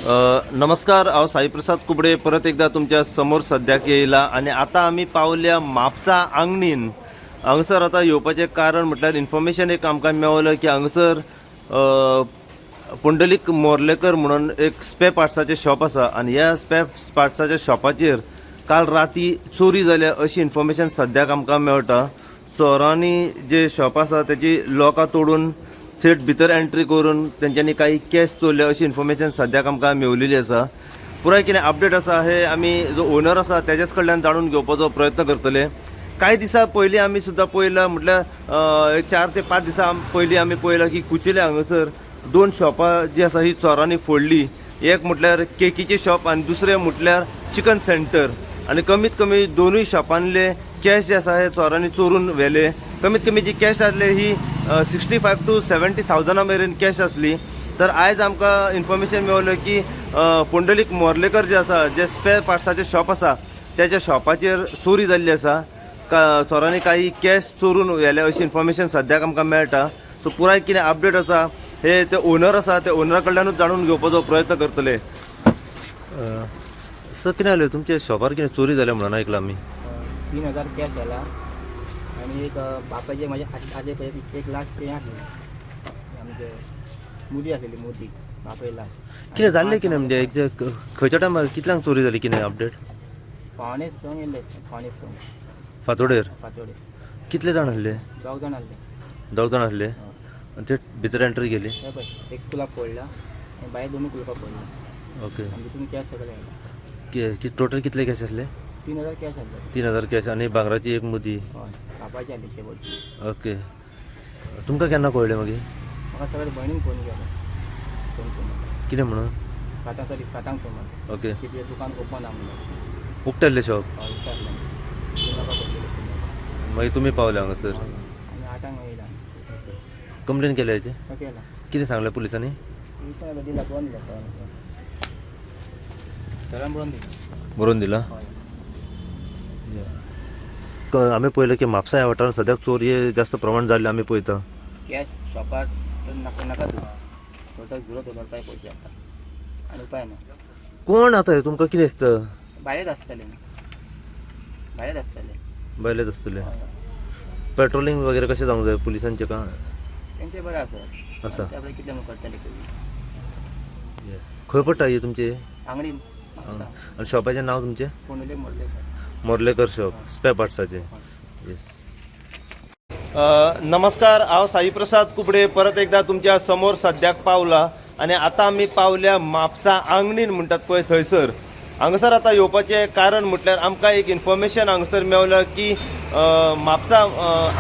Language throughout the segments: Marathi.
नमस्कार, हांव साई प्रसाद कुबडे परत एकदा तुमच्या समोर सद्याक येयला आणि आता आम्ही पावल्या म्हापसा आंगणीन. हांगसर आता येवपाचें कारण म्हटल्यार इन्फॉर्मेशन एक आमकां मेवलें की हांगसर पुंडलीक मोर्लेकर म्हणून एक स्पेर पार्ट्साचें शॉप आसा आणि ह्या स्पेर पार्ट्साच्या शॉपाचेर काल राती चोरी जाल्या अशी इन्फॉर्मेशन सद्याक आमकां मेळटा. चोरांनी जे शॉप आसा तेची लॉकां तोडून थेट भितर एंट्री करून तेंच्यांनी काही कॅश चोरले अशी इन्फॉर्मेशन सद्याक आमकां मेवलेली आसा. पुराय कितें अपडेट आसा हे आमी जो ओनर आसा तेच्याच कडल्यान जाणून घेवपाचो प्रयत्न करतले. काही दिसा पयलीं आमी सुद्दां पळयलां, म्हटल्यार एक 4 ते 5 दिसां पयलीं आमी पळयलां की कुचेले हांगासर 2 शॉपां जी आसा ही चोरांनी फोडली. एक म्हटल्यार केकीचे शॉप आणि दुसरें म्हटल्यार चिकन सेंटर. आणि कमीत कमी दोनूय शॉपांतले कॅश जे आसा हे चोरांनी चोरून व्हेले. कमीत कमी जी कॅश आसली ही 65 to 70,000 मेरेन कॅश आसली. तर आयज आमकां इन्फॉर्मेशन मेवलें की पुंडलीक मोर्लेकर जे आसा, जे स्पेर पार्ट्साचें शॉप आसा त्याच्या शॉपाचेर चोरी जाल्ली आसा. चोरांनी काही कॅश चोरून व्हेले अशी इन्फॉर्मेशन सद्याक आमकां मेळटा. सो पुराय कितें अपडेट आसा हे ते ओनर आसा ते ओनरा कडल्यानूच जाणून घेवपाचो प्रयत्न करतले. सर, कितें जालें तुमच्या शॉपार, कितें चोरी जाल्या म्हणून आयकलां आमी. 3,000 कॅश झाला आणि एक बापाचे माझे आजे पहिले 1 लाख ते आसले. आमचे मुदी आसलेली मोदी बापाय लाख. कितें जाल्लें कितें म्हणजे खंयच्या टायमार कितल्यांक चोरी जाली, कितें अपडेट? पावणे संग येयल्ले, पावणे संग फातोडेर. फातोडे. कितले जाण आसले? 2 जाण आसले. 2 जाण आसले आणि ते भितर एंट्री केली. हे पळय, एक कुलाप फोडला आणि भायर 2 कुलपां फोडला. ओके. आणि तितून कॅश सगळे आयला. टोटल कितले कॅश आसले? 3,000 कॅश आसले. 3,000 कॅश आणि भांगराची एक मुदी. हय, बापाची आसली शेवटची. ओके. तुमकां केन्ना कळ्ळें मागीर? म्हाका सगळे भयणीन फोन केलो. कितें म्हणून? 7:00 सुमार. ओके. कितें दुकान ओपन आहा म्हणून. उक्ताल्लें शॉप. हय, विचारलें. मागीर तुमी पावले हांगासर. आनी 8:00 येयला. कंप्लेन केल्या हेची? केला. कितें सांगलें पुलिसांनी? दिला दिला सरान बरोवन दिला. बरोवन दिला. आमी पळयलें की म्हापसा ह्या वाठारांत सद्याक चोरी जास्त प्रमाण जाल्ले आमी पळयता. कॅश शॉपार नाका नाका टोटल 0 दवरपाक पयशे आसता आनी उपाय ना. कोण आता हे तुमकां कितें दिसता? भायलेच आसतले न्ही, भायलेच आसतले. भायलेच आसतले. पेट्रोलिंग वगैरे कशें जावंक जाय पुलिसांचें का? तेंचे बरें आसा. आसा. त्यावेळी कितें म्हणून करतले सगळी. खंय पडटा ही तुमची आंगडी आणि शॉपाचें नांव तुमचें? पुंडलीक मोर्लेकर. मोर्लेकर शॉप, स्पेर पार्ट्साचें. येस. नमस्कार, हांव साई प्रसाद कुबडे परत एकदा तुमच्या समोर सद्याक पावला आणि आता आमी पावल्या म्हापसा आंगणीन म्हणटात पळय थंयसर. हांगासर आता येवपाचें कारण म्हटल्यार आमकां एक इन्फॉर्मेशन हांगासर मेवला की म्हापसा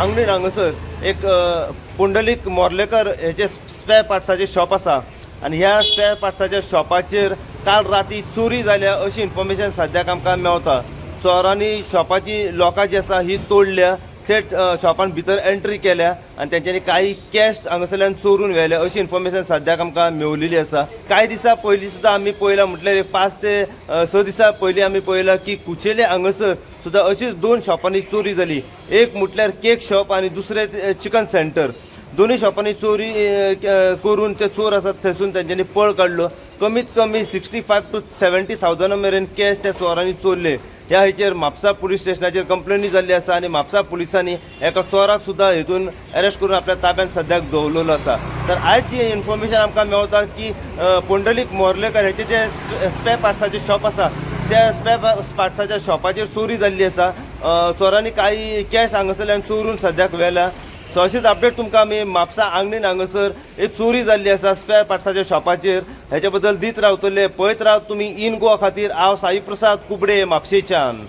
आंगणीन हांगासर एक पुंडलीक मोर्लेकर हेचे स्पेर पार्ट्साचें शॉप आसा आणि ह्या स्पेर पार्ट्साच्या शॉपाचेर काल राती चोरी जाल्या अशी इन्फॉर्मेशन सद्याक आमकां मेवता. चोरांनी शॉपाची लॉकां जी आसा ही तोडल्या, थेट शॉपान भितर एंट्री केल्या आणि तेंच्यांनी काही कॅश हांगासरल्यान चोरून व्हेले अशी इन्फॉर्मेशन सद्याक आमकां मेवलेली आसा. कांय दिसा पयलीं सुद्दां आमी पळयलां, म्हटल्यार 5 ते 6 दिसा पयलीं आमी पळयलां की कुचेले हांगासर सुद्दां अशीच 2 शॉपांनी चोरी जाली. एक म्हटल्यार केक शॉप आणि दुसरें चिकन सेंटर. दोन्ही शॉपांनी चोरी करून ते चोर आसात थंयसून तेंच्यांनी पळ काडलो. कमीत कमी 65 to 70,000 मेरेन कॅश त्या चोरांनी चोरले. ह्या हेचेर म्हापसा पुलीस स्टेशनाचेर कंप्लेनी जाल्ली आसा आणि म्हापसा पुलिसांनी एका चोराक सुद्दां हेतून अरेस्ट करून आपल्या ताब्यात सद्याक दवरलेलो आसा. तर आयज जी इन्फॉर्मेशन आमकां मेवता की पुंडलीक मोर्लेकर हेचे जे स्पेर पार्ट्साचें शॉप आसा त्या स्पेर पार्ट्साच्या शॉपाचेर चोरी जाल्ली आसा. चोरांनी काही कॅश हांगासरल्यान चोरून सद्याक व्हेला. सो अशीच अपडेट तुमकां आमी म्हापसा आंगणीन हांगासर एक चोरी जाल्ली आसा स्पेर पार्ट्साच्या शॉपाचेर. हेच्या बद्दल दीत रावतले, पळयत रावत तुमी इन गोवा खातीर. हांव साई प्रसाद कुबडे म्हापशेच्यान.